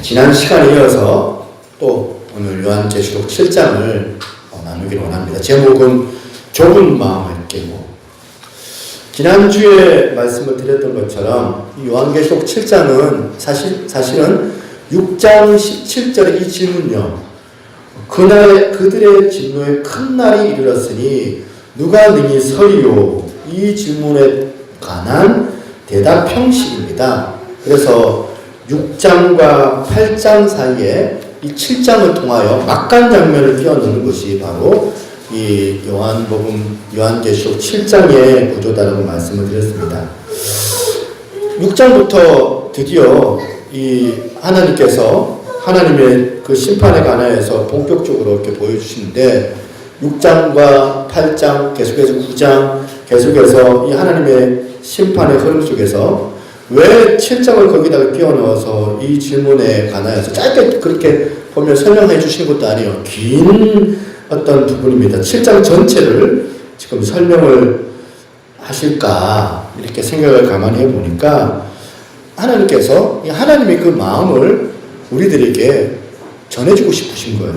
지난 시간에 이어서 또 오늘 요한계시록 7장을 나누기를 원합니다. 제목은 좁은 마음을 깨고. 지난주에 말씀을 드렸던 것처럼 이 요한계시록 7장은 사실은 6장 17절의 이 질문요. 그날 그들의 진노에 큰 날이 이르렀으니 누가 능히 서리요? 이 질문에 관한 대답 형식입니다. 그래서 6장과 8장 사이에 이 7장을 통하여 막간 장면을 끼워넣는 것이 바로 이 요한계시록 7장의 구조다라고 말씀을 드렸습니다. 6장부터 드디어 이 하나님께서 하나님의 그 심판에 관하여서 본격적으로 이렇게 보여주시는데 6장과 8장, 계속해서 9장, 계속해서 이 하나님의 심판의 흐름 속에서 왜 7장을 거기다가 끼워 넣어서 이 질문에 관하여서 짧게 그렇게 보면 설명해 주시는 것도 아니에요. 긴 어떤 부분입니다. 7장 전체를 지금 설명을 하실까 이렇게 생각을 가만히 해보니까 하나님께서 하나님의 그 마음을 우리들에게 전해주고 싶으신 거예요.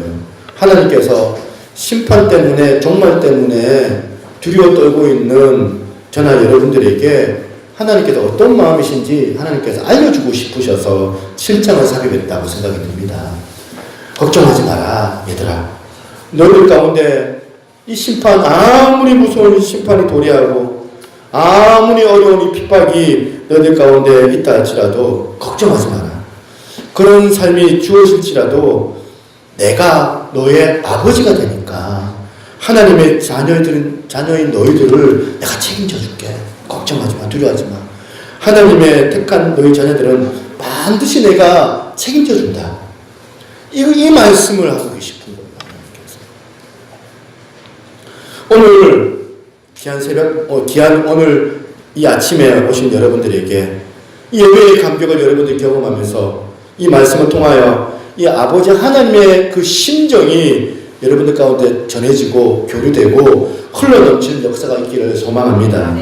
하나님께서 심판 때문에 종말 때문에 두려워 떨고 있는 저나 여러분들에게 하나님께서 어떤 마음이신지 하나님께서 알려주고 싶으셔서 7장을 사용했다고 생각이 듭니다. 걱정하지 마라 얘들아. 너희들 가운데 이 심판 아무리 무서운 심판이 도래하고 아무리 어려운 이 핍박이 너희들 가운데 있다 할지라도 걱정하지 마라. 그런 삶이 주어질지라도 내가 너의 아버지가 되니까 하나님의 자녀인 너희들을 내가 책임져 줄게. 걱정하지 마. 두려워하지 마. 하나님의 택한 너희 자녀들은 반드시 내가 책임져 준다. 이 말씀을 하고 계시는 거예요. 오늘 귀한 오늘 이 아침에 오신 여러분들에게 이 예배의 감격을 여러분들이 경험하면서 이 말씀을 통하여 이 아버지 하나님의 그 심정이 여러분들 가운데 전해지고 교류되고 흘러넘치는 역사가 있기를 소망합니다.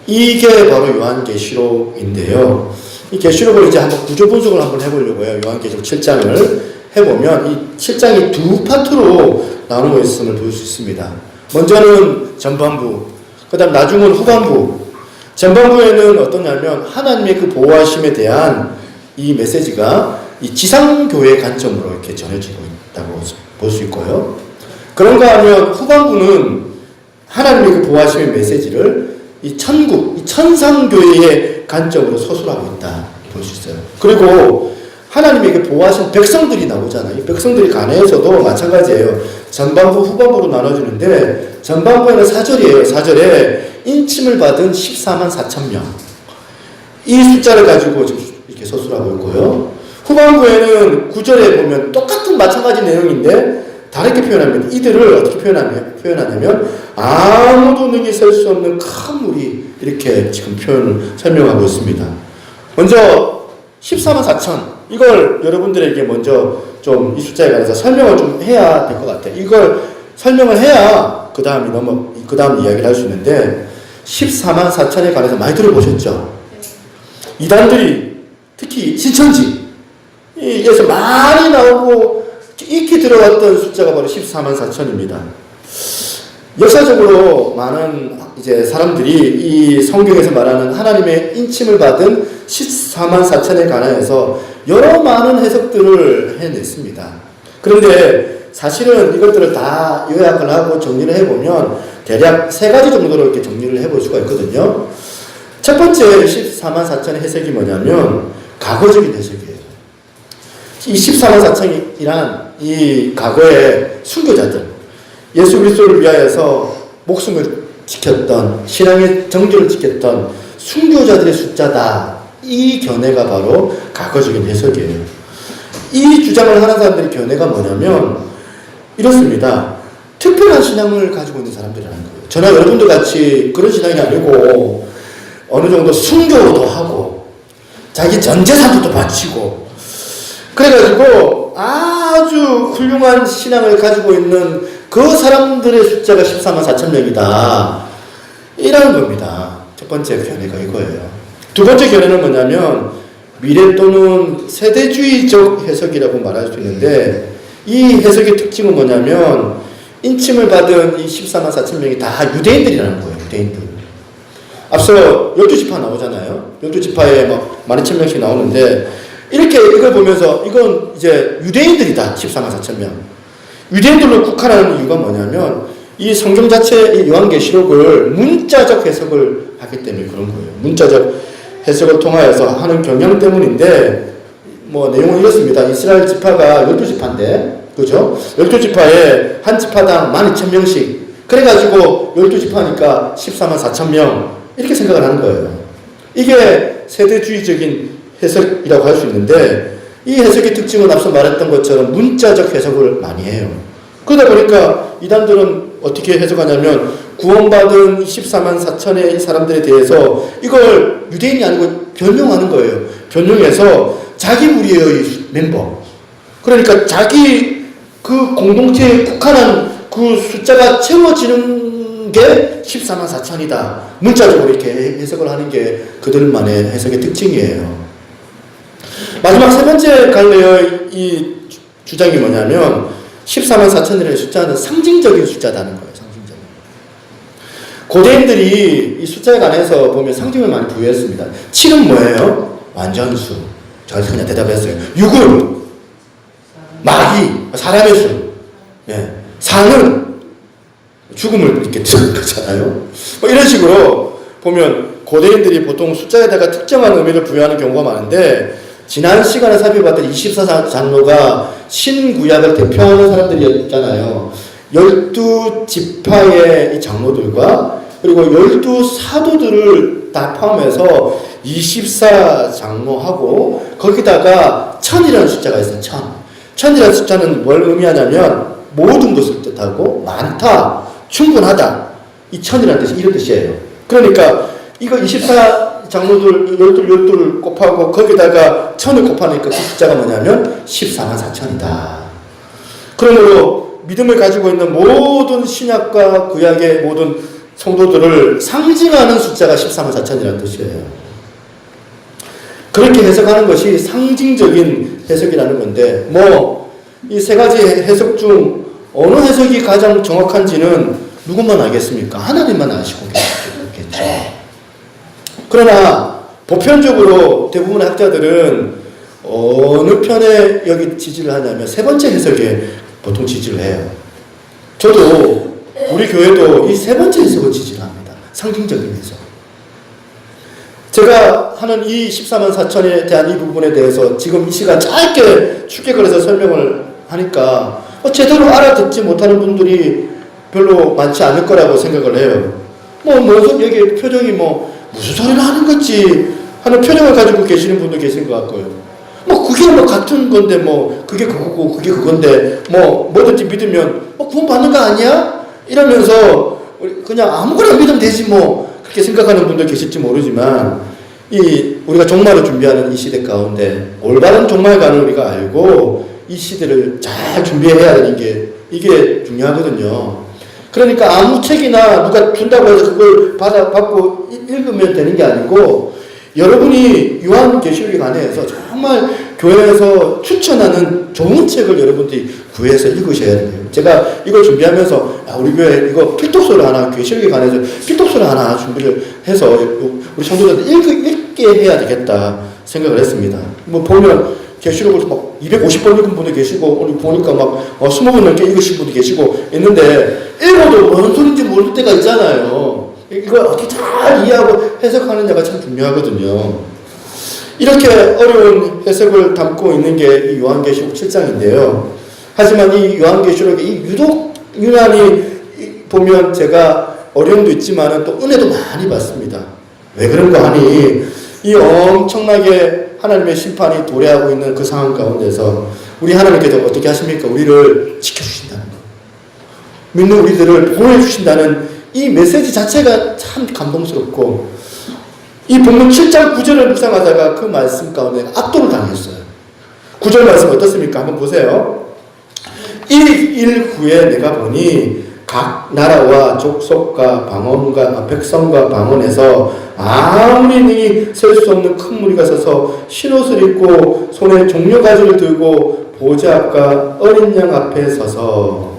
이게 바로 요한계시록인데요. 이 계시록을 이제 한번 구조 분석을 한번 해보려고 해요. 요한계시록 7장을 해보면 이 7장이 두 파트로 나누어 있음을 볼 수 있습니다. 먼저는 전반부, 그 다음 나중은 후반부. 전반부에는 어떠냐면 하나님의 그 보호하심에 대한 이 메시지가 이 지상교회의 관점으로 이렇게 전해지고 있다고 볼 수 있고요. 그런가 하면 후반부는 하나님의 그 보호하심의 메시지를 이 천국, 이 천상교회의 관점으로 서술하고 있다 볼 수 있어요. 그리고 하나님에게 보호하신 백성들이 나오잖아요. 이 백성들이 관해서도 마찬가지예요. 전반부, 후반부로 나눠지는데 전반부에는 4절이에요. 4절에 인침을 받은 14만 4천 명. 이 숫자를 가지고 지금 이렇게 서술하고 있고요. 후반부에는 9절에 보면 똑같은 마찬가지 내용인데 다르게 표현하면 이들을 어떻게 표현하냐면 아무도 능히 셀 수 없는 큰 물이 이렇게 지금 설명하고 있습니다. 먼저 14만 4천 이걸 여러분들에게 먼저 좀 이 숫자에 관해서 설명을 좀 해야 될 것 같아요. 이걸 설명을 해야 그 다음 이야기를 할 수 있는데 14만 4천에 관해서 많이 들어보셨죠? 이단들이 특히 신천지에서 많이 나오고 익히 들어왔던 숫자가 바로 14만 4천입니다. 역사적으로 많은 이제 사람들이 이 성경에서 말하는 하나님의 인침을 받은 14만 4천에 관하여서 여러 많은 해석들을 해냈습니다. 그런데 사실은 이것들을 다 요약을 하고 정리를 해보면 대략 세 가지 정도로 이렇게 정리를 해볼 수가 있거든요. 첫 번째 14만 4천의 해석이 뭐냐면 과거적인 해석이에요. 이 14만 4천이란 이 과거의 순교자들, 예수 그리스도를 위하여서 목숨을 지켰던 신앙의 정절을 지켰던 순교자들의 숫자다. 이 견해가 바로 과거적인 해석이에요. 이 주장을 하는 사람들의 견해가 뭐냐면 이렇습니다. 특별한 신앙을 가지고 있는 사람들이라는 거예요. 저나 여러분들 같이 그런 신앙이 아니고 어느 정도 순교도 하고 자기 전 재산도 바치고 그래가지고 아주 훌륭한 신앙을 가지고 있는 그 사람들의 숫자가 14만 4천 명이다. 이라는 겁니다. 첫 번째 견해가 이거예요. 두 번째 견해는 뭐냐면 미래 또는 세대주의적 해석이라고 말할 수 있는데, 이 해석의 특징은 뭐냐면 인침을 받은 이 14만 4천 명이 다 유대인들이라는 거예요. 유대인들. 앞서 12지파 나오잖아요. 12지파에 막 12,000명씩 나오는데, 이렇게 이걸 보면서 이건 이제 유대인들이다. 14만 4천 명. 유대인들로 국한하는 이유가 뭐냐면 이 성경 자체, 이 요한계시록을 문자적 해석을 하기 때문에 그런 거예요. 문자적 해석을 통하여서 하는 경향 때문인데, 뭐 내용은 이렇습니다. 이스라엘 지파가 12지파인데, 그죠? 12지파에 한 지파당 12,000명씩. 그래가지고 12지파니까 14만 4천 명. 이렇게 생각을 하는 거예요. 이게 세대주의적인 해석이라고 할 수 있는데, 이 해석의 특징은 앞서 말했던 것처럼 문자적 해석을 많이 해요. 그러다 보니까 이단들은 어떻게 해석하냐면 구원받은 14만 4천의 사람들에 대해서 이걸 유대인이 아니고 변용하는 거예요. 변용해서 자기 무리의 멤버. 그러니까 자기 그 공동체에 국한한 그 숫자가 채워지는 게 14만 4천이다. 문자적으로 이렇게 해석을 하는 게 그들만의 해석의 특징이에요. 마지막 세 번째 갈래의 이 주장이 뭐냐면 14만 4천이라는 숫자는 상징적인 숫자다는 거예요. 상징적인. 고대인들이 이 숫자에 관해서 보면 상징을 많이 부여했습니다. 7은 뭐예요? 완전수. 잘 그냥 대답했어요. 6은 마귀, 사람의 수. 예. 4는 죽음을 이렇게 드는 거잖아요. 뭐 이런 식으로 보면 고대인들이 보통 숫자에다가 특정한 의미를 부여하는 경우가 많은데, 지난 시간에 살펴봤던 24장로가 신구약을 대표하는 사람들이었잖아요. 12지파의 이 장로들과 그리고 12사도들을 다 포함해서 24장로하고 거기다가 1000이라는 숫자가 있어요. 1000. 1000이라는 숫자는 뭘 의미하냐면 모든 것을 뜻하고 많다, 충분하다. 이 1000이라는 뜻이 이런 뜻이에요. 그러니까 이거 24장로들 12를 곱하고 거기다가 1000을 곱하니까 그 숫자가 뭐냐면 14만 4천이다. 그러므로 믿음을 가지고 있는 모든 신약과 구약의 모든 성도들을 상징하는 숫자가 14만 4천이라는 뜻이에요. 그렇게 해석하는 것이 상징적인 해석이라는 건데, 뭐 이 세 가지 해석 중 어느 해석이 가장 정확한지는 누구만 알겠습니까? 하나님만 아시고 계시겠죠. 그러나 보편적으로 대부분의 학자들은 어느 편에 여기 지지를 하냐면 세 번째 해석에 보통 지지를 해요. 저도 우리 교회도 이 세 번째 해석을 지지를 합니다. 상징적인 해석. 제가 하는 이 14만 4천에 대한 이 부분에 대해서 지금 이 시간 짧게 축약을 해서 설명을 하니까 제대로 알아듣지 못하는 분들이 별로 많지 않을 거라고 생각을 해요. 여기 표정이 무슨 소리를 하는 거지 하는 표정을 가지고 계시는 분도 계신 것 같고요. 그게 같은 건데 그게 그거고 그게 그건데 뭐든지 믿으면 구원 받는 거 아니야? 이러면서 그냥 아무거나 믿으면 되지 그렇게 생각하는 분도 계실지 모르지만, 우리가 종말을 준비하는 이 시대 가운데 올바른 종말관을 우리가 알고 이 시대를 잘 준비해야 되는 게 이게 중요하거든요. 그러니까 아무 책이나 누가 준다고 해서 그걸 받고 읽으면 되는 게 아니고, 여러분이 요한계시록에 관해서 정말 교회에서 추천하는 좋은 책을 여러분들이 구해서 읽으셔야 돼요. 제가 이걸 준비하면서 우리 교회 이거 필독서를 하나, 계시록에 관해서 필독서를 하나 준비를 해서 우리 성도들한테 읽게 해야 되겠다 생각을 했습니다. 보면 계시록을 250번 읽은 분도 계시고, 오늘 보니까 20번 넘게 읽으신 분도 계시고 있는데, 읽어도 뭔 소리인지 모를 때가 있잖아요. 이걸 어떻게 잘 이해하고 해석하느냐가 참 중요하거든요. 이렇게 어려운 해석을 담고 있는 게 이 요한계시록 7장인데요. 하지만 이 요한계시록이 유독 유난히 보면 제가 어려움도 있지만 또 은혜도 많이 받습니다. 왜 그런가 하니, 이 엄청나게 하나님의 심판이 도래하고 있는 그 상황 가운데서 우리 하나님께서 어떻게 하십니까? 우리를 지켜주신다는 거. 믿는 우리들을 보호해주신다는 이 메시지 자체가 참 감동스럽고, 이 본문 7장 9절을 묵상하다가 그 말씀 가운데 압도를 당했어요. 9절 말씀 어떻습니까? 한번 보세요. 1일 후에 내가 보니 각 나라와 족속과 방언과 백성과 방언에서 아무리 능히 셀 수 없는 큰 무리가 서서 흰옷을 입고 손에 종려가지를 들고 보좌 앞과 어린 양 앞에 서서,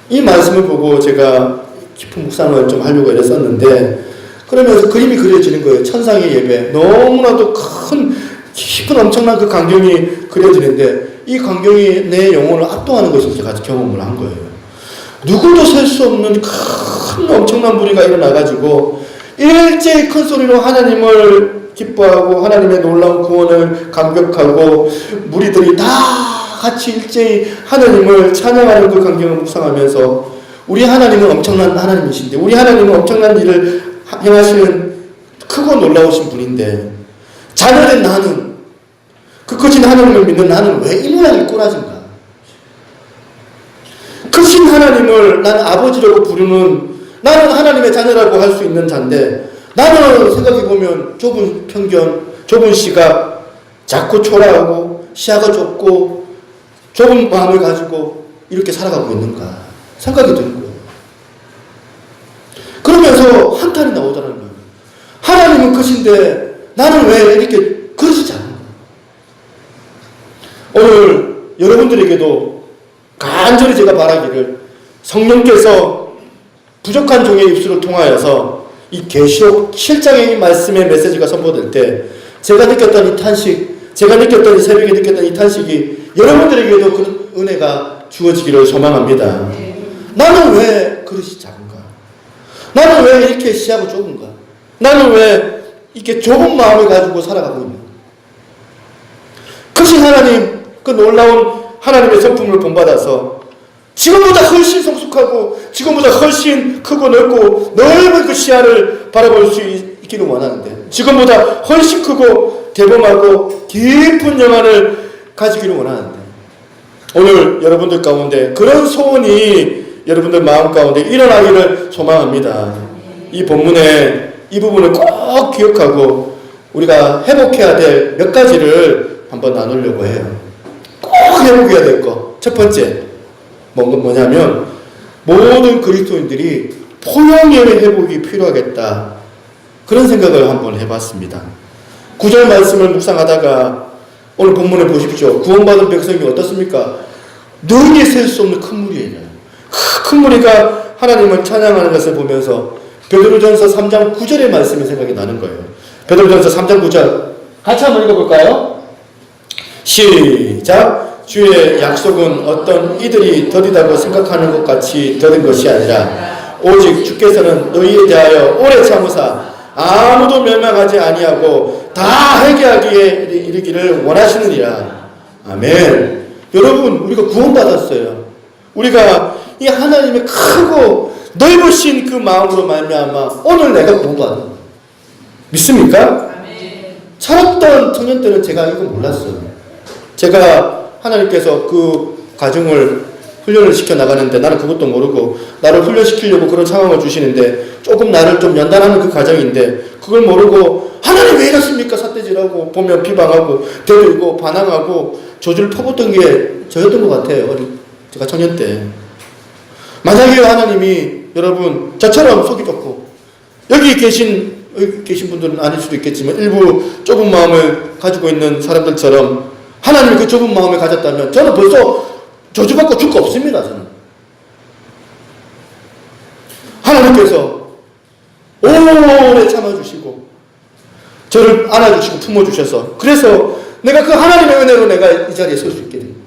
이 말씀을 보고 제가 깊은 묵상을 좀 하려고 애썼는데, 그러면서 그림이 그려지는 거예요. 천상의 예배. 너무나도 큰 깊은 엄청난 그 광경이 그려지는데, 이 광경이 내 영혼을 압도하는 것을 제가 경험을 한 거예요. 누구도 셀 수 없는 큰 엄청난 무리가 일어나가지고 일제히 큰 소리로 하나님을 기뻐하고 하나님의 놀라운 구원을 감격하고 무리들이 다 같이 일제히 하나님을 찬양하는 그 광경을 묵상하면서, 우리 하나님은 엄청난 하나님이신데, 우리 하나님은 엄청난 일을 행하시는 크고 놀라우신 분인데, 자녀된 나는, 그 크신 하나님을 믿는 나는 왜 이 모양이 꼬라진가? 크신 하나님을 난 아버지라고 부르는, 나는 하나님의 자녀라고 할 수 있는 자인데, 나는 생각해보면 좁은 편견, 좁은 시각, 작고 초라하고 시야가 좁고 좁은 마음을 가지고 이렇게 살아가고 있는가 생각이 드는 거예요. 그러면서 한탄이 나오더라는 거예요. 하나님은 크신데 나는 왜 이렇게 그릇이 작은가? 오늘 여러분들에게도 간절히 제가 바라기를, 성령께서 부족한 종의 입술을 통하여서 이 계시록 7장의 이 말씀의 메시지가 선포될 때 제가 느꼈던 이 탄식, 제가 느꼈던 이 새벽에 느꼈던 이 탄식이 여러분들에게도 그런 은혜가 주어지기를 소망합니다. 나는 왜 그릇이 작은가? 나는 왜 이렇게 시야가 좁은가? 나는 왜 이렇게 좁은 마음을 가지고 살아가고 있는가? 크신 하나님, 그 놀라운 하나님의 성품을 본받아서 지금보다 훨씬 성숙하고 지금보다 훨씬 크고 넓고 넓은 그 시야를 바라볼 수 있기를 원하는데, 지금보다 훨씬 크고 대범하고 깊은 영안을 가지기를 원하는데, 오늘 여러분들 가운데 그런 소원이 여러분들 마음 가운데 일어나기를 소망합니다. 이 본문의 이 부분을 꼭 기억하고 우리가 회복해야 될 몇 가지를 한번 나누려고 해요. 꼭 회복해야 될 거. 첫 번째, 뭐냐면 모든 그리스도인들이 포용의 회복이 필요하겠다, 그런 생각을 한번 해봤습니다. 9절 말씀을 묵상하다가 오늘 본문에 보십시오. 구원받은 백성이 어떻습니까? 능히 셀 수 없는 큰 무리예요. 큰 무리가 하나님을 찬양하는 것을 보면서 베드로전서 3장 9절의 말씀이 생각이 나는 거예요. 베드로전서 3장 9절 같이 한번 읽어볼까요? 시작. 주의 약속은 어떤 이들이 더디다고 생각하는 것 같이 더딘 것이 아니라 오직 주께서는 너희에 대하여 오래 참으사 아무도 멸망하지 아니하고 다 회개하기에 이르기를 원하시느니라. 아멘. 여러분, 우리가 구원받았어요. 우리가 이 하나님의 크고 넓으신 그 마음으로 말미암아 오늘 내가 구원받은 믿습니까? 철없던 청년 때는 제가 이거 몰랐어요. 제가 하나님께서 그 가정을 훈련을 시켜 나가는데 나는 그것도 모르고 나를 훈련시키려고 그런 상황을 주시는데 조금 나를 좀 연단하는 그 과정인데 그걸 모르고 하나님 왜 이러십니까? 삿대질하고 보면 비방하고 대들고 반항하고 저주를 퍼붓던 게 저였던 것 같아요. 제가 청년 때. 만약에 하나님이 여러분 저처럼 속이 좁고 여기 계신 분들은 아닐 수도 있겠지만 일부 좁은 마음을 가지고 있는 사람들처럼 하나님이 그 좁은 마음을 가졌다면 저는 벌써 저주받고 줄 거 없습니다. 저는. 하나님께서 오래 참아주시고 저를 안아주시고 품어주셔서 그래서 내가 그 하나님의 은혜로 내가 이 자리에 설 수 있게 됩니다.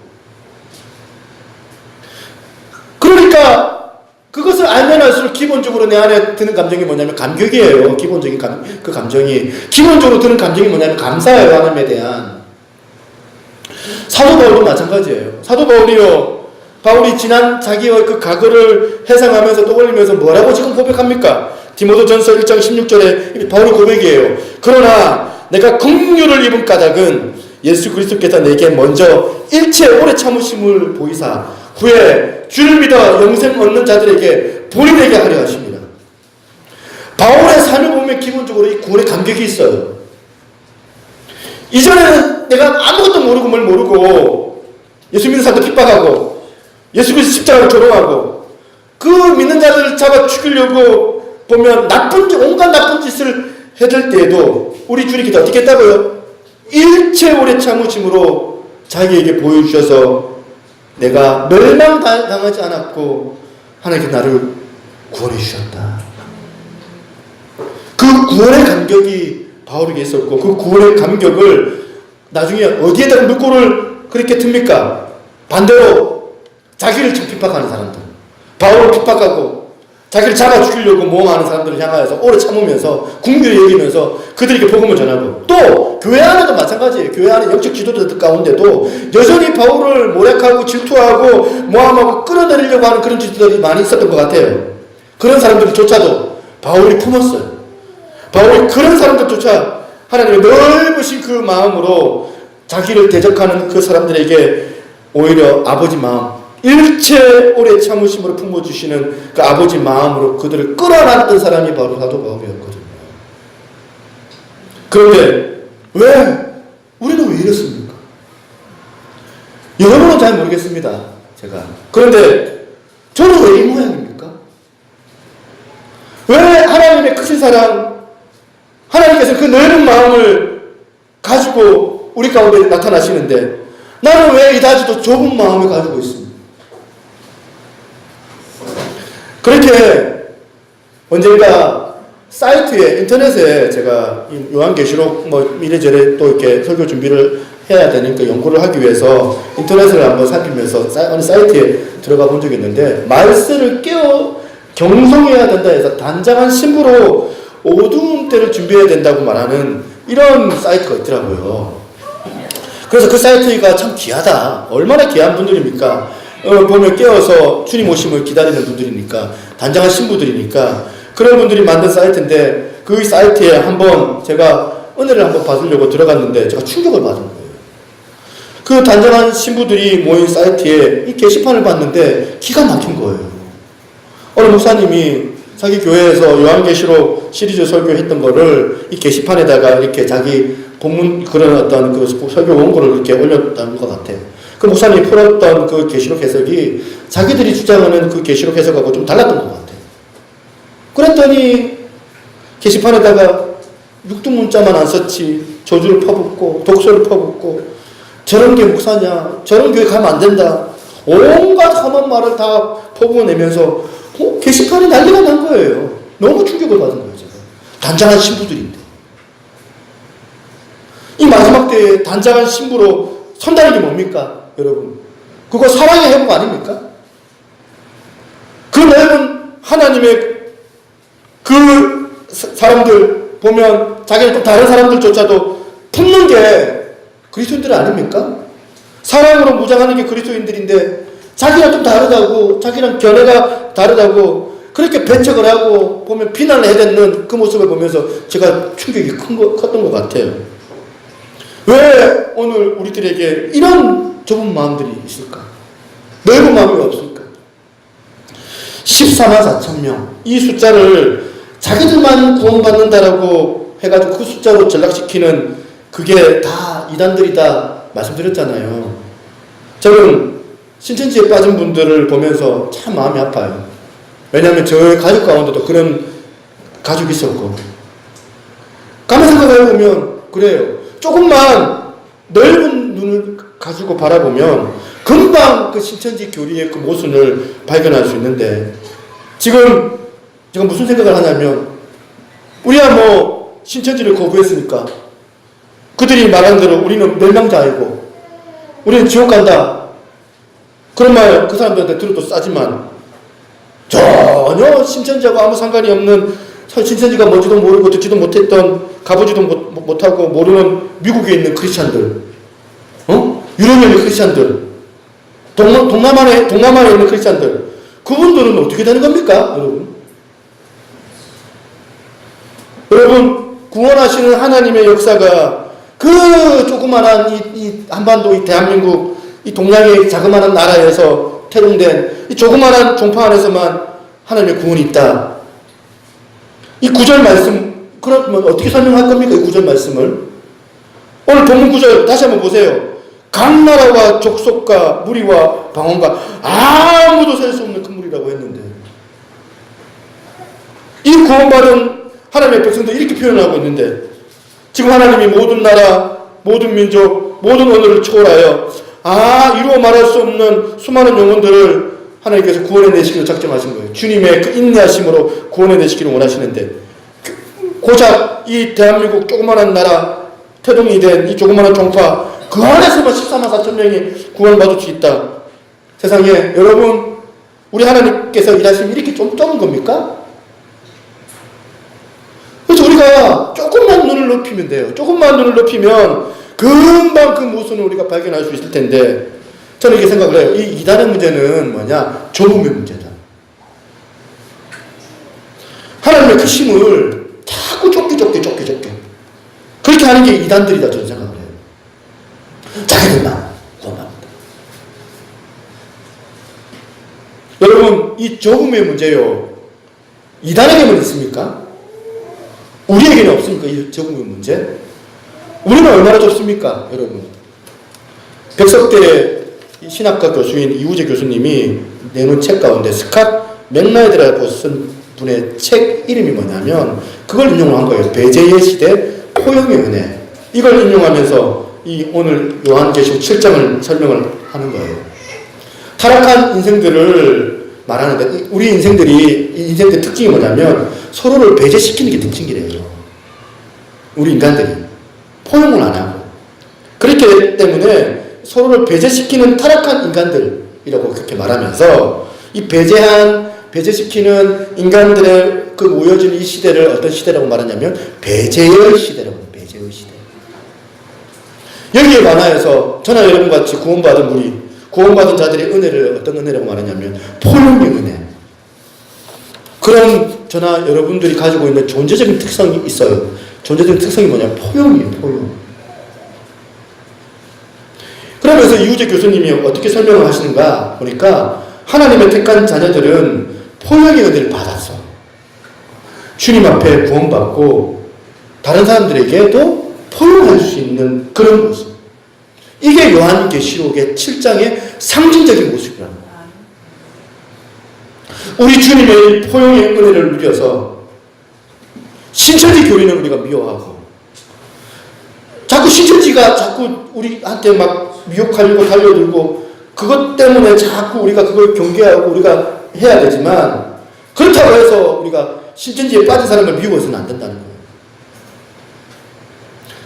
그러니까 그것을 알면 알수록 기본적으로 내 안에 드는 감정이 뭐냐면 감격이에요. 기본적인 그 감정이. 기본적으로 드는 감정이 뭐냐면 감사예요. 하나님에 대한. 사도 바울도 마찬가지예요. 사도 바울이 지난 자기의 그 과거를 회상하면서 떠올리면서 뭐라고 지금 고백합니까? 디모데전서 1장 16절에 바울의 고백이에요. 그러나 내가 긍휼을 입은 까닭은 예수 그리스도께서 내게 먼저 일체 오래 참으심을 보이사 후에 주를 믿어 영생 얻는 자들에게 본이 되게 하려 하십니다. 바울의 삶을 보면 기본적으로 이 구원의 감격이 있어요. 이전에는 내가 아무것도 모르고 뭘 모르고 예수 믿는 사람도 핍박하고 예수 그리스도 십자가를 조롱하고 그 믿는 자들을 잡아 죽이려고 보면 온갖 나쁜 짓을 해댈 때에도 우리 주님께서 어떻게 했다고요? 일체 오래 참으심으로 자기에게 보여주셔서 내가 멸망당하지 않았고 하나님께서 나를 구원해 주셨다. 그 구원의 감격이 바울에게 있었고 그 구원의 감격을 나중에 어디에다가 물꼬를 그렇게 틉니까? 반대로 자기를 핍박하는 사람들, 바울을 핍박하고 자기를 잡아 죽이려고 모험하는 사람들을 향하여서 오래 참으면서 궁휼히 여기면서 그들에게 복음을 전하고, 또 교회 안에도 마찬가지예요. 교회 안에 영적 지도자들 가운데도 여전히 바울을 모략하고 질투하고 모함하고 끌어내리려고 하는 그런 지도자들이 많이 있었던 것 같아요. 그런 사람들조차도 바울이 품었어요. 바울이 그런 사람들조차 하나님의 넓으신 그 마음으로 자기를 대적하는 그 사람들에게 오히려 아버지 마음, 일체 오래 참으심으로 품어주시는 그 아버지 마음으로 그들을 끌어놨던 사람이 바로 사도 바울이었거든요. 그런데 우리는 왜 이렇습니까? 여러분은 잘 모르겠습니다. 제가. 그런데 저는 왜 이 모양입니까? 왜 하나님의 크신 사랑, 하나님께서 그 넓은 마음을 가지고 우리 가운데 나타나시는데 나는 왜 이다지도 좁은 마음을 가지고 있습니까? 그렇게 언젠가 사이트에, 인터넷에 제가 요한계시록 이래저래 또 이렇게 설교 준비를 해야 되니까 연구를 하기 위해서 인터넷을 한번 살피면서 어느 사이트에 들어가 본 적이 있는데, 말씀을 경성해야 된다 해서 단장한 신부로 어두운 때를 준비해야 된다고 말하는 이런 사이트가 있더라고요. 그래서 그 사이트가 참 귀하다. 얼마나 귀한 분들입니까? 보면 깨어서 주님 오심을 기다리는 분들이니까, 단장한 신부들이니까 그런 분들이 만든 사이트인데, 그 사이트에 한번 제가 은혜를 한번 받으려고 들어갔는데 제가 충격을 받은 거예요. 그 단장한 신부들이 모인 사이트에 이 게시판을 봤는데 기가 막힌 거예요. 어느 목사님이 자기 교회에서 요한계시록 시리즈 설교했던 거를 이 게시판에다가 이렇게 자기 본문 그런 어떤 그 설교 원고를 이렇게 올렸다는 것 같아요. 그 목사님이 풀었던 그 계시록 해석이 자기들이 주장하는 그 계시록 해석하고 좀 달랐던 것 같아요. 그랬더니 게시판에다가 육두문자만 안 썼지 저주를 퍼붓고 독소를 퍼붓고 저런 게 목사냐, 저런 교회 가면 안 된다, 온갖 험한 말을 다 퍼부어내면서 게시판이 난리가 난 거예요. 너무 충격을 받은 거예요. 제가. 단장한 신부들인데 이 마지막 때에 단장한 신부로 선다는 게 뭡니까? 여러분, 그거 사랑의 회복 아닙니까? 그 넓은 하나님의 그 사람들 보면 자기는 또 다른 사람들조차도 품는 게 그리스도인들 아닙니까? 사랑으로 무장하는 게 그리스도인들인데 자기랑 좀 다르다고, 자기랑 견해가 다르다고 그렇게 배척을 하고 보면 비난을 해대는 그 모습을 보면서 제가 충격이 컸던 것 같아요. 왜 오늘 우리들에게 이런 좁은 마음들이 있을까? 넓은 마음이 없을까? 14만 4천 명. 이 숫자를 자기들만 구원받는다라고 해가지고 그 숫자로 전락시키는 그게 다 이단들이다 말씀드렸잖아요. 저는 신천지에 빠진 분들을 보면서 참 마음이 아파요. 왜냐하면 저의 가족 가운데도 그런 가족이 있었고, 가만 생각해보면 그래요. 조금만 넓은 눈을 가지고 바라보면 금방 그 신천지 교리의 그 모순을 발견할 수 있는데, 지금 제가 무슨 생각을 하냐면, 우리야 뭐 신천지를 거부했으니까 그들이 말한 대로 우리는 멸망자이고 우리는 지옥 간다, 그런 말 그 사람들한테 들어도 싸지만 전혀 신천지하고 아무 상관이 없는, 신천지가 뭔지도 모르고 듣지도 못했던, 가보지도 못하고 모르는 미국에 있는 크리스찬들, 유럽에 있는 크리스찬들, 동남아에 있는 크리스찬들, 그분들은 어떻게 되는 겁니까? 여러분, 구원하시는 하나님의 역사가 그 조그만한 이 한반도, 이 대한민국, 이 동양의 자그마한 나라에서 태동된 이 조그마한 종파 안에서만 하나님의 구원이 있다. 이 구절 말씀, 그러면 어떻게 설명할 겁니까? 이 구절 말씀을. 오늘 본문 구절 다시 한번 보세요. 각 나라와 족속과 무리와 방언과 아무도 셀 수 없는 큰 물이라고 했는데 이 구원받은 하나님의 백성도 이렇게 표현하고 있는데, 지금 하나님이 모든 나라, 모든 민족, 모든 언어를 초월하여 이루어 말할 수 없는 수많은 영혼들을 하나님께서 구원해내시기로 작정하신 거예요. 주님의 그 인내하심으로 구원해내시기를 원하시는데, 고작 이 대한민국 조그마한 나라, 태동이 된 이 조그마한 종파, 그 안에서만 14만 4천 명이 구원받을 수 있다. 세상에, 여러분, 우리 하나님께서 일하시면 이렇게 좀 적은 겁니까? 그래서 우리가 조금만 눈을 높이면 돼요. 조금만 눈을 높이면 금방 그 모순을 우리가 발견할 수 있을 텐데, 저는 이렇게 생각을 해요. 이 이단의 문제는 뭐냐? 좁음의 문제다. 하나님의 그 힘을 자꾸 좁게 그렇게 하는 게 이단들이다, 저는 생각을 해요. 자기들만 구원합니다. 여러분, 이 좁음의 문제요, 이단에게만 있습니까? 우리에게는 없습니까? 이 좁음의 문제? 우리는 얼마나 좁습니까, 여러분? 백석대 신학과 교수인 이우재 교수님이 내놓은 책 가운데 스캇 맥라이드라고 쓴 분의 책 이름이 뭐냐면, 그걸 인용을 한 거예요. 배제의 시대, 포용의 은혜. 이걸 인용하면서 이 오늘 요한계시록 7장을 설명을 하는 거예요. 타락한 인생들을 말하는데, 우리 인생들 특징이 뭐냐면 서로를 배제시키는 게 특징이래요. 우리 인간들이 포용을 안 하고, 그렇기 때문에 서로를 배제시키는 타락한 인간들이라고 그렇게 말하면서, 이 배제시키는 인간들의 그 모여진 이 시대를 어떤 시대라고 말하냐면 배제의 시대라고 해요. 배제의 시대. 여기에 관하여서 저나 여러분같이 구원받은 자들의 은혜를 어떤 은혜라고 말하냐면 포용의 은혜. 그런 저나 여러분들이 가지고 있는 존재적인 특성이 있어요. 존재적인 특성이 뭐냐면 포용이에요. 포용. 그러면서 이우재 교수님이 어떻게 설명을 하시는가 보니까, 하나님의 택한 자녀들은 포용의 은혜를 받았어. 주님 앞에 구원받고 다른 사람들에게도 포용할 수 있는 그런 모습. 이게 요한계시록의 7장의 상징적인 모습이랍니다. 우리 주님의 포용의 은혜를 누려서 신천지 교리는 우리가 미워하고, 자꾸 신천지가 자꾸 우리한테 막 미혹하려고 달려들고, 그것 때문에 자꾸 우리가 그걸 경계하고 우리가 해야 되지만, 그렇다고 해서 우리가 신천지에 빠진 사람을 미워해서는 안 된다는 거예요.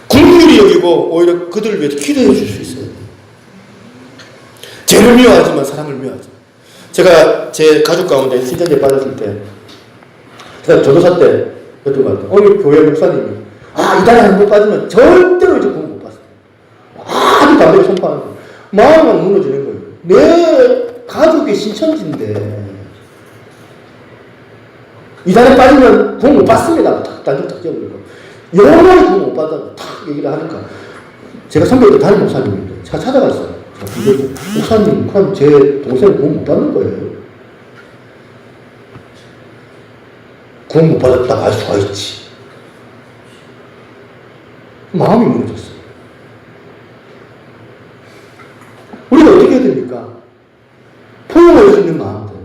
긍휼히 여기고 오히려 그들을 위해서 기도해 줄 수 있어요. 죄를 미워하지만 사람을 미워하죠. 제가 제 가족 가운데 신천지에 빠졌을 때, 제가 전도사 때 그랬던 것 같아요. 어느 교회 목사님이 이단에 한번 빠지면 절대로 이제 구원 못 받습니다. 아주 담대히 선포하는 거예요. 마음이 막 무너지는 거예요. 내 가족이 신천지인데 이단에 빠지면 구원 못 받습니다. 단정 딱 지어버리고, 영원히 구원 못 받다고 탁 얘기를 하니까, 제가 선배도 담임 목사님인데 제가 찾아갔어요. 목사님, 그럼 제 동생은 구원 못 받는 거예요? 구원 못 받았다고 할 수가 있지. 마음이 무너졌어요. 우리가 어떻게 해야 됩니까? 포용할 수 있는 마음들.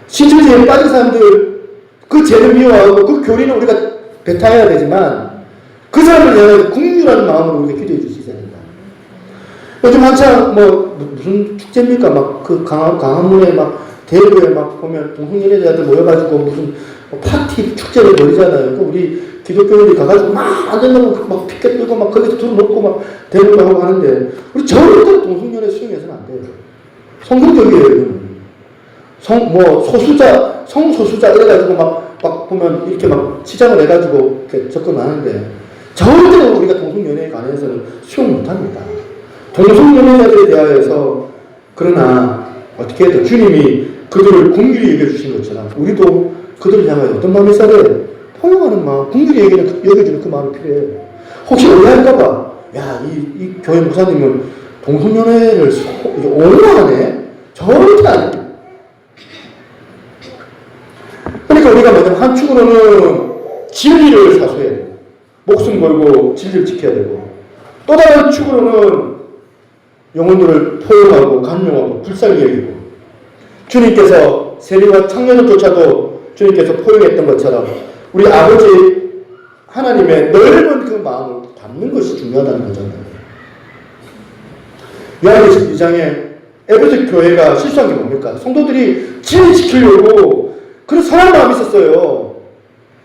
신천지에 빠진 사람들, 그 죄를 미워하고 그 교리는 우리가 배타해야 되지만, 그 사람을 향해 긍휼한 마음으로 우리가 기도해 줄 수 있어야 된다. 요즘 한창 무슨 축제입니까? 막 그 강화문에 막 대구에 막 보면 동성연애자들 모여가지고 무슨 파티 축제를 벌이잖아요. 우리 기독교인들이 가가지고 막 안 된다고 막 피켓 들고 막 거기서 둘 놓고 막 대부분 하고 하는데, 우리 절대 동성연애 수용해서는 안 돼요. 성경적이에요. 성소수자 이래가지고 막 보면 이렇게 막 치장을 해가지고 이렇게 접근하는데, 절대로 우리가 동성연애에 관해서는 수용 못 합니다. 동성연애자들에 대하여서, 그러나 어떻게 해도 주님이 그들을 긍휼히 여겨주신 것처럼 우리도 그들을 향하여 어떤 마음이 있어야 돼요? 포용하는 마음, 긍휼히 여겨주는 그 마음이 필요해요. 혹시 오해할까봐, 이 교회 목사님은 동성연애를 옹호하네? 절대 아닙니다. 그러니까 우리가 뭐냐면, 한축으로는 진리를 사수해야 돼요. 목숨 걸고 진리를 지켜야 되고, 또 다른 축으로는 영혼들을 포용하고 간용하고 불쌍히 여기고, 주님께서 세리와 청년들조차도 주님께서 포용했던 것처럼 우리 아버지 하나님의 넓은 그 마음을 담는 것이 중요하다는 거잖아요. 요한계시록 2장에 에베소 교회가 실수한 게 뭡니까? 성도들이 진리 지키려고 그런 선한 마음이 있었어요.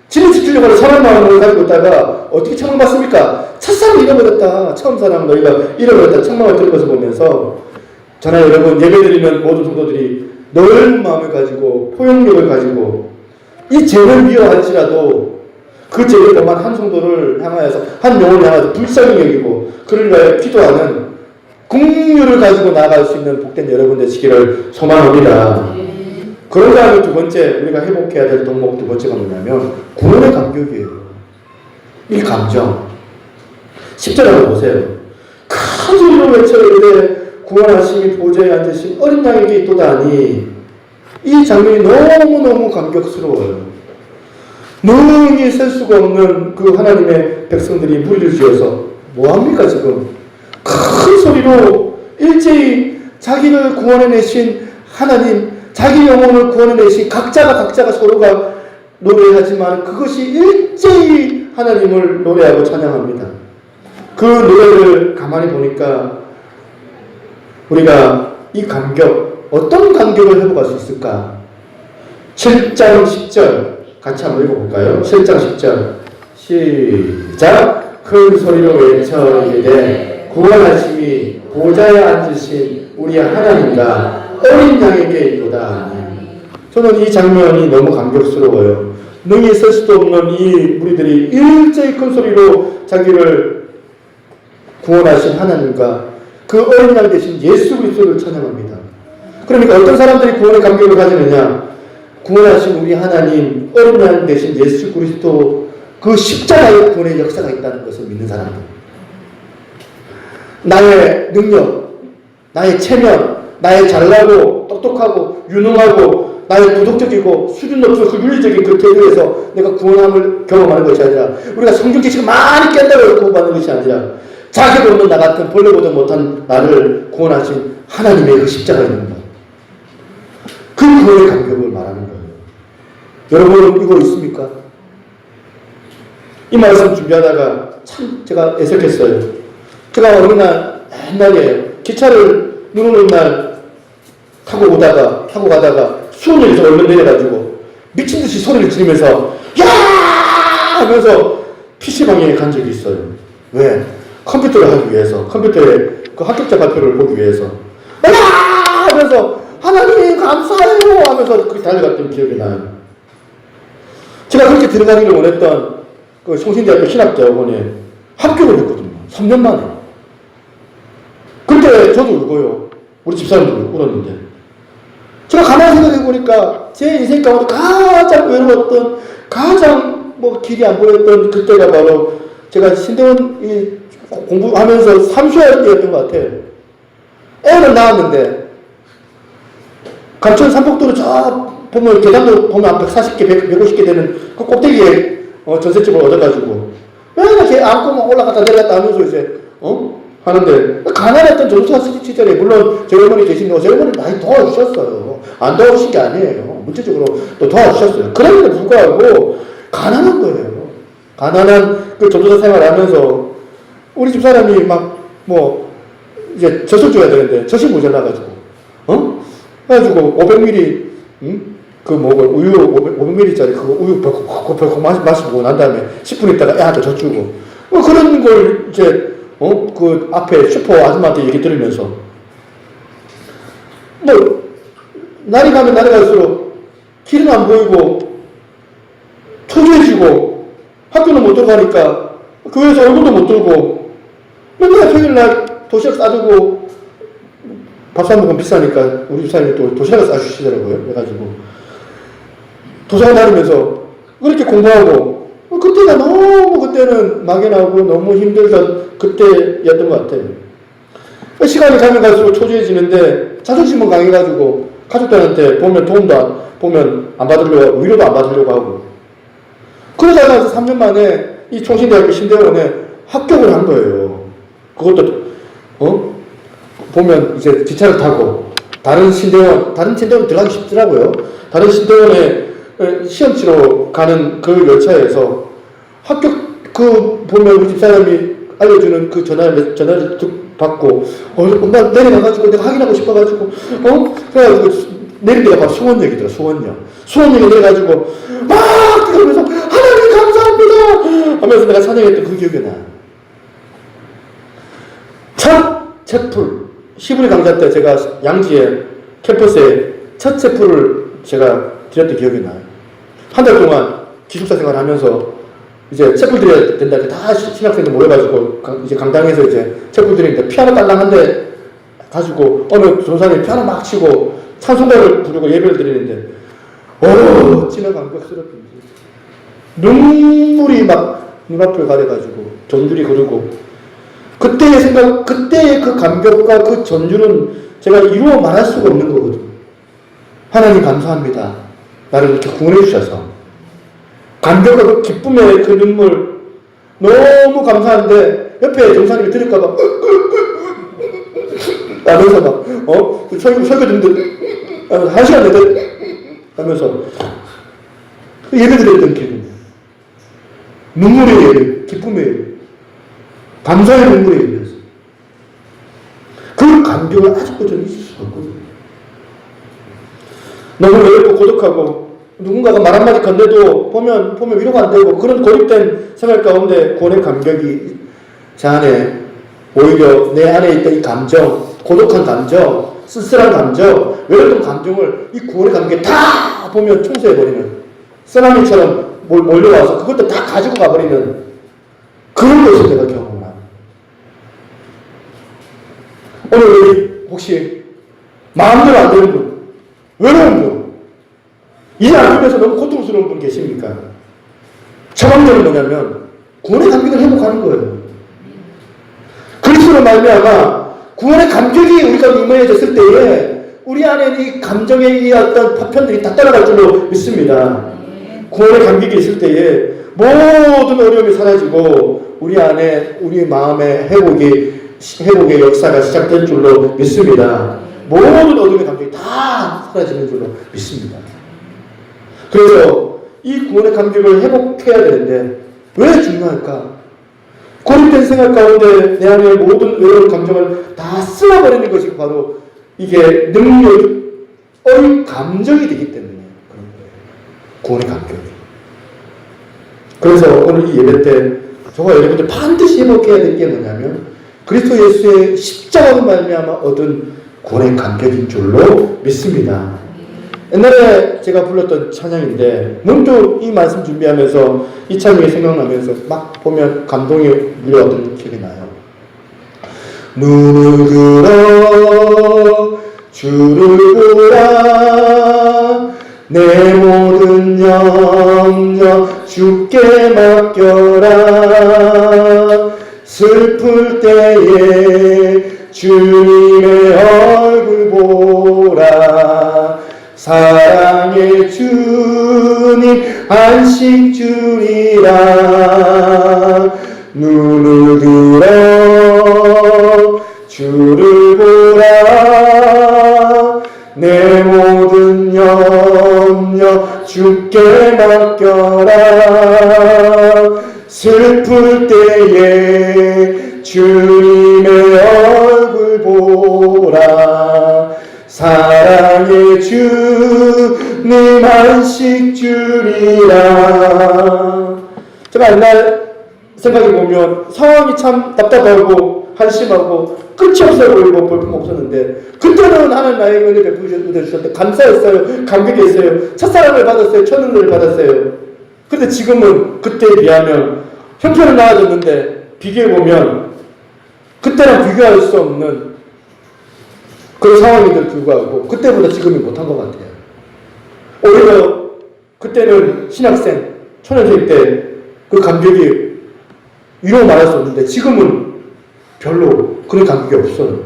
진리 지키려고 선한 마음을 가지고 있다가 어떻게 책망받습니까? 첫사랑을 잃어버렸다. 처음 사랑 너희가 잃어버렸다. 책망을 들은 것을 보면서 저나 여러분 예배드리는 모든 성도들이 넓은 마음을 가지고 포용력을 가지고 이 죄를 미워할지라도 그 죄를 범한 한 성도를 향하여서 한 영혼을 향해서 불쌍히 여기고 그를 위하여 기도하는 긍휼을 가지고 나아갈 수 있는 복된 여러분 되시기를 소망합니다. 그런가 하면 두 번째 우리가 회복해야 될 덕목 두 번째가 뭐냐면 구원의 감격이에요. 이 감정 10절 한번 보세요. 큰 소리로 외쳐 이르되 구원하심이 보좌에 앉으신 어린 양에게 있도다니. 이 장면이 너무너무 감격스러워요. 능히 셀 수가 없는 그 하나님의 백성들이 무리를 지어서 뭐합니까 지금? 큰 소리로 일제히 자기를 구원해내신 하나님, 자기 영혼을 구원해내신 각자가 서로가 노래하지만 그것이 일제히 하나님을 노래하고 찬양합니다. 그 노래를 가만히 보니까 우리가 이 감격, 어떤 감격을 회복할 수 있을까? 7장 10절 같이 한번 읽어볼까요? 7장 10절 시작. 큰 소리로 외쳐 이르되 구원하심이 보좌에 앉으신 우리 하나님과 어린 양에게 있도다. 저는 이 장면이 너무 감격스러워요. 능히 설 수도 없는 이 무리들이 일제히 큰 소리로 자기를 구원하신 하나님과 그 어린 양 대신 예수 그리스도를 찬양합니다. 그러니까 어떤 사람들이 구원의 감격을 가지느냐? 구원하신 우리 하나님, 어린 양 대신 예수 그리스도 그 십자가의 구원의 역사가 있다는 것을 믿는 사람들. 나의 능력, 나의 체면, 나의 잘나고 똑똑하고 유능하고 나의 도덕적이고 수준 높은 그 윤리적인 그 태도에서 내가 구원함을 경험하는 것이 아니라 우리가 성경 지식을 많이 깬다고 구원받는 것이 아니라 자격이 없는 나 같은 벌레보다 못한 나를 구원하신 하나님의 그 십자가에 있는 것. 그 구원의 감격을 말하는 거예요. 여러분 이거 있습니까? 이 말씀 준비하다가 참 제가 애석했어요. 제가 어느 날 옛날에 기차를 눈 오는 날 타고 가다가 수원역에서 얼른 내려가지고 미친듯이 소리를 지르면서 야! 하면서 PC방에 간 적이 있어요. 왜? 컴퓨터를 하기 위해서, 컴퓨터에 그 합격자 발표를 보기 위해서 야! 하면서 하나님 감사해요 하면서 그 달려갔던 기억이 나요. 제가 그렇게 들어가기를 원했던 그 성신대학교 신학대학원에 합격을 했거든요. 3년 만에. 그때 저도 울고요. 우리 집사람도 울었는데. 제가 가만히 생각해보니까 제 인생 가운데 가장 외로웠던, 가장 길이 안 보였던 그때가 바로 제가 신대원 공부하면서 삼수할 때였던 것 같아요. 애를 낳았는데, 감천 삼복도로 저 보면 계단도 보면 140개, 150개 되는 그 꼭대기에 전셋집을 얻어가지고 맨날 이렇게 안고 올라갔다 내려갔다 하면서 이제 하는데 가난했던 전도사 시절에 물론 저희 어머니 계신데 저희 어머니 많이 도와주셨어요. 안 도와주신 게 아니에요. 문체적으로 또 도와주셨어요. 그럼에도 불구하고 가난한 거예요. 가난한 그 전도사 생활하면서 우리 집 사람이 이제 젖을 줘야 되는데 젖이 모자라가지고 그래가지고 500ml 우유 500ml짜리 그거 우유 벌컥 마시고 난 다음에 10분 있다가 애한테 젖 주고 그런 걸 이제 그 앞에 슈퍼 아줌마한테 얘기 들으면서 날이 가면 날이 갈수록 길은 안 보이고 초조해지고 학교는 못 들어가니까 교회에서 얼굴도 못 들고 맨날 평일날 도시락 싸주고 밥 사 먹으면 비싸니까 우리 집사님이 또 도시락을 싸주시더라고요. 그래가지고 도시락 다니면서 그렇게 공부하고 그때는 막연하고 너무 힘들던 그때였던 것 같아요. 시간이 가면 갈수록 초조해지는데 자존심은 강해가지고 가족들한테 보면 안 받으려고 위로도 안 받으려고 하고 그러다가 3년 만에 이 총신대학교 신대원에 합격을 한 거예요. 그것도 보면 이제 기차를 타고 다른 신대원 들어가기 쉽더라고요. 다른 신대원에 시험 치러 가는 그 열차에서 합격 보면 우리 집사람이 알려주는 그 전화를 받고 나 내려가가지고 내가 확인하고 싶어가지고 그래가지고 내린 데가 바로 수원역이더라. 수원역에 내려가지고 막 뛰어오면서 하나님 감사합니다 하면서 내가 찬양했던 그 기억이 나. 첫 채플 히브리 강좌 때 제가 양지에 캠퍼스에 첫 채플을 제가 드렸던 기억이 나요. 한 달 동안 기숙사 생활을 하면서 이제 채플 드려야 된다. 다 신학생들 모여가지고 이제 강당에서 이제 채플 드리는데 피아노 딸랑 한 대 가지고 어느 조사님 피아노 막 치고 찬송가를 부르고 예배를 드리는데 찐한 감격스럽게 눈물이 막 눈앞을 가려가지고 전율이 흐르고 그때의 생각, 그때의 그 감격과 그 전율은 제가 이루어 말할 수가 없는 거거든요. 하나님 감사합니다. 나를 이렇게 구원해 주셔서 감격과 그 기쁨의 그 눈물 너무 감사한데 옆에 정사님이 들을까봐 하면서 막 설교 듣는데 한 시간 내내 하면서 예배 드렸던 기분, 눈물의 예배, 기쁨의 예배, 감사의 눈물의 예배였어요. 그 감격을 아직도 저는 잊을 수가 없거든요. 너무 외롭고 고독하고 누군가가 말 한마디 건네도 보면 위로가 안 되고 그런 고립된 생활 가운데 구원의 감격이 제 안에 오히려 내 안에 있던 이 감정, 고독한 감정, 쓸쓸한 감정, 외로운 감정을 이 구원의 감격에 다 보면 청소해버리는 쓰나미처럼 몰려와서 그것도 다 가지고 가버리는 그런 것을 내가 경험을 합니다. 오늘 우리 혹시 마음대로 안 되는 분, 외로운 분, 이 안에서 너무 고통스러운 분 계십니까? 처방전은 뭐냐면 구원의 감격을 회복하는 거예요. 그리스도로 말미암아 구원의 감격이 우리가 임해졌을 때에 우리 안에 이 감정의 이 어떤 파편들이 다 따라갈 줄로 믿습니다. 구원의 감격이 있을 때에 모든 어려움이 사라지고 우리 안에 우리 마음의 회복의 역사가 시작될 줄로 믿습니다. 모든 어둠의 감정이 다 사라지는 줄로 믿습니다. 그래서 이 구원의 감격을 회복해야 되는데 왜 중요할까? 고립된 생활 가운데 내 안에 모든 외로운 감정을 다 쓸어버리는 것이 바로 이게 능력의 감정이 되기 때문에 그런 거예요. 구원의 감격이. 그래서 오늘 이 예배 때 저와 여러분들 반드시 회복해야 될 게 뭐냐면 그리스도 예수의 십자가로 말미암아 얻은 구원의 감격인 줄로 믿습니다. 옛날에 제가 불렀던 찬양인데 문득 이 말씀 준비하면서 이 찬양이 생각나면서 막 보면 감동이 밀려오던 기억이 나요. 눈을 들어 주를 보라 내 모든 영역 주께 맡겨라 슬플 때에 주님의 얼굴 보라 사랑의 주님 안식 주리라 눈을 들어 주를 보라 내 모든 염려 주께 맡겨라 슬플 때에 주님의 얼굴 보라 사랑의 주님 안식 주리라. 제가 옛날 생각해보면 상황이 참 답답하고 한심하고 끝이 없어 보이고 볼품 없었는데 그때는 하나님 나에게 은혜 베풀어주셨는데 감사했어요. 감격했어요. 첫사랑을 받았어요. 첫눈을 받았어요. 근데 지금은 그때에 비하면 형편은 나아졌는데 비교해보면 그때랑 비교할 수 없는 그런 상황인데도 불구하고 그때보다 지금이 못한 것 같아요. 오히려 그때는 신학생, 초년생 때 그 감격이 위로 말할 수 없는데 지금은 별로 그런 감격이 없어요.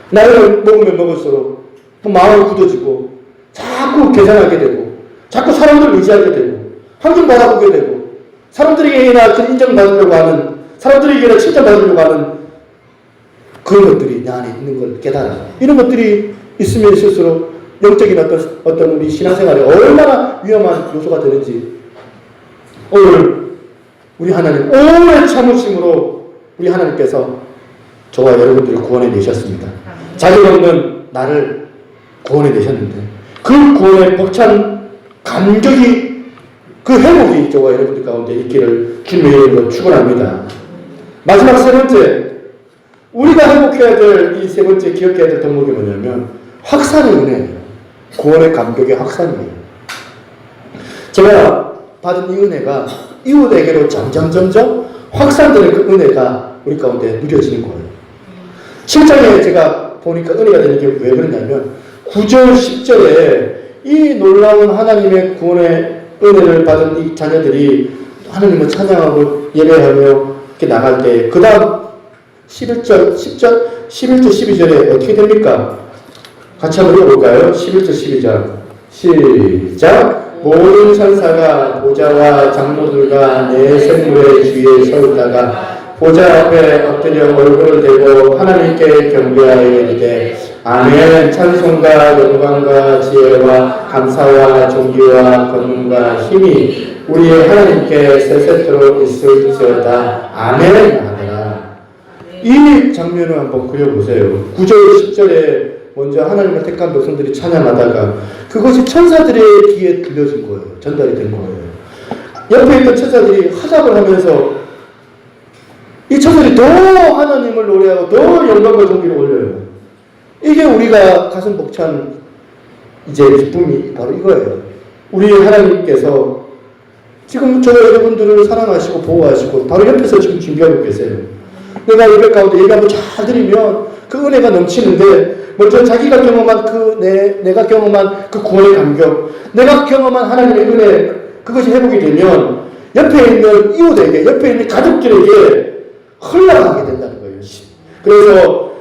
나이를 먹으면 먹을수록 마음이 굳어지고 자꾸 계산하게 되고 자꾸 사람들을 의지하게 되고 환경 바라보게 되고 사람들에게나 인정받으려고 하는 사람들에게나 칭찬받으려고 하는 그런 것들이 내 안에 있는 걸 깨달아. 이런 것들이 있으면 있을수록 영적인 어떤 우리 신앙생활에 얼마나 위험한 요소가 되는지 오늘 우리 하나님 오래 참으심으로 우리 하나님께서 저와 여러분들을 구원해 내셨습니다. 자격 없는 나를 구원해 내셨는데 그 구원에 벅찬 감격이 그 회복이 저와 여러분들 가운데 있기를 주님의 이름으로 축원합니다. 마지막 세 번째, 우리가 회복해야 될 이 세 번째 기억해야 될 덕목이 뭐냐면 확산의 은혜예요. 구원의 감격의 확산이에요. 제가 받은 이 은혜가 이웃에게로 점점 확산되는 그 은혜가 우리 가운데 누려지는 거예요. 7장에 제가 보니까 은혜가 되는 게 왜 그러냐면 9절 10절에 이 놀라운 하나님의 구원의 은혜를 받은 이 자녀들이 하나님을 찬양하고 예배하며 이렇게 나갈 때 그 다음 11절, 12절에 어떻게 됩니까? 같이 한번 읽어볼까요? 11절, 12절 시작. 모든 천사가 보좌와 장로들과 내 생물의 주위에 서 있다가 보좌 앞에 엎드려 얼굴을 대고 하나님께 경배하여 이르되 아멘. 찬송과 영광과 지혜와 감사와 존귀와 권능과 힘이 우리의 하나님께 세세토록 있을지어다. 아멘 하더라. 이 장면을 한번 그려보세요. 9절 10절에 먼저 하나님을 택한 백성들이 찬양하다가 그것이 천사들의 귀에 들려진 거예요. 전달이 된 거예요. 옆에 있던 천사들이 화답을 하면서 이 천사들이 더 하나님을 노래하고 더 영광과 존귀를 올려요. 이게 우리가 가슴 벅찬 이제 기쁨이 바로 이거예요. 우리 하나님께서 지금 저 여러분들을 사랑하시고 보호하시고 바로 옆에서 지금 준비하고 계세요. 내가 예배 가운데 얘기 한번 잘 드리면 그 은혜가 넘치는데 먼저 자기가 경험한 내가 경험한 그 구원의 감격, 내가 경험한 하나님의 은혜, 그것이 회복이 되면 옆에 있는 이웃에게, 옆에 있는 가족들에게 흘러가게 된다는 거예요. 그래서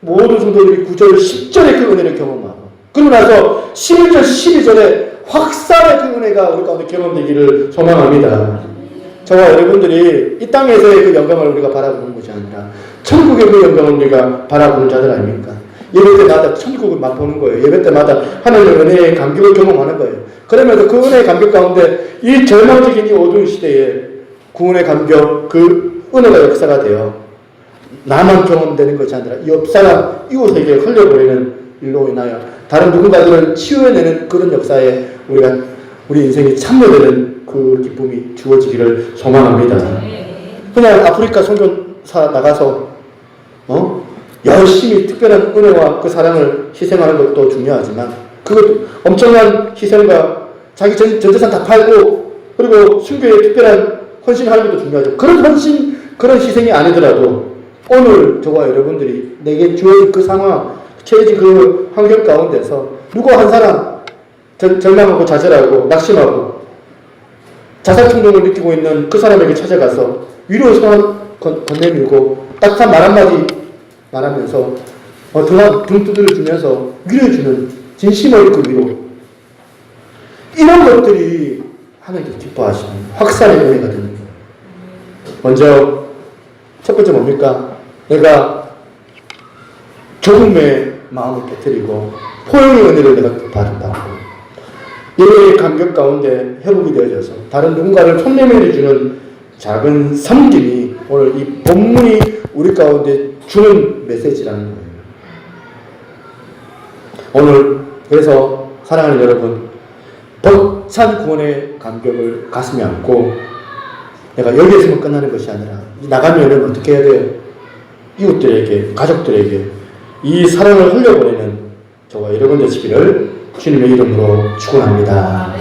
모든 성도들이 9절, 10절의 그 은혜를 경험하고 그러고 나서 11절, 12절에 확산의 그 은혜가 우리 가운데 경험되기를 소망합니다. 저와 여러분들이 이 땅에서의 그 영광을 우리가 바라보는 것이 아니라 천국의 그 영광을 우리가 바라보는 자들 아닙니까? 예배 때마다 천국을 맛보는 거예요. 예배 때마다 하나님의 은혜의 감격을 경험하는 거예요. 그러면서 그 은혜의 감격 가운데 이 절망적인 이 어두운 시대에 구원의 감격, 그 은혜가 역사가 돼요. 나만 경험되는 것이 아니라 옆 사람, 이웃에게 흘려버리는 일로 인하여 다른 누군가들을 치유해내는 그런 역사에 우리 인생이 참여되는 그 기쁨이 주어지기를 소망합니다. 그냥 아프리카 선교사 나가서 열심히 특별한 은혜와 그 사랑을 희생하는 것도 중요하지만 그 엄청난 희생과 자기 전 재산 다 팔고 그리고 순교에 특별한 헌신하는 것도 중요하죠. 그런 헌신, 그런 희생이 아니더라도 오늘 저와 여러분들이 내게 주어진 그 상황, 처해진 그 환경 가운데서 누구 한 사람 절망하고 좌절하고 낙심하고 자살 충동을 느끼고 있는 그 사람에게 찾아가서 위로의 손 건네밀고 따뜻한 말 한마디 말하면서 등 두드려주면서 위로해주는 진심의 그 위로, 이런 것들이 하나님께서 기뻐하시는 확산의 은혜가 되는 거예요. 먼저 첫 번째 뭡니까? 내가 조금의 마음을 깨뜨리고 포용의 은혜를 내가 받았다고 예배의 감격 가운데 회복이 되어져서 다른 누군가를 손내밀어주는 작은 섬김이 오늘 이 본문이 우리 가운데 주는 메시지라는 거예요. 오늘 그래서 사랑하는 여러분, 벅찬 구원의 감격을 가슴에 안고 내가 여기에서만 끝나는 것이 아니라 나가면 어떻게 해야 돼요? 이웃들에게, 가족들에게 이 사랑을 흘려보내는 저와 여러분 되시기를 주님의 이름으로 축원합니다.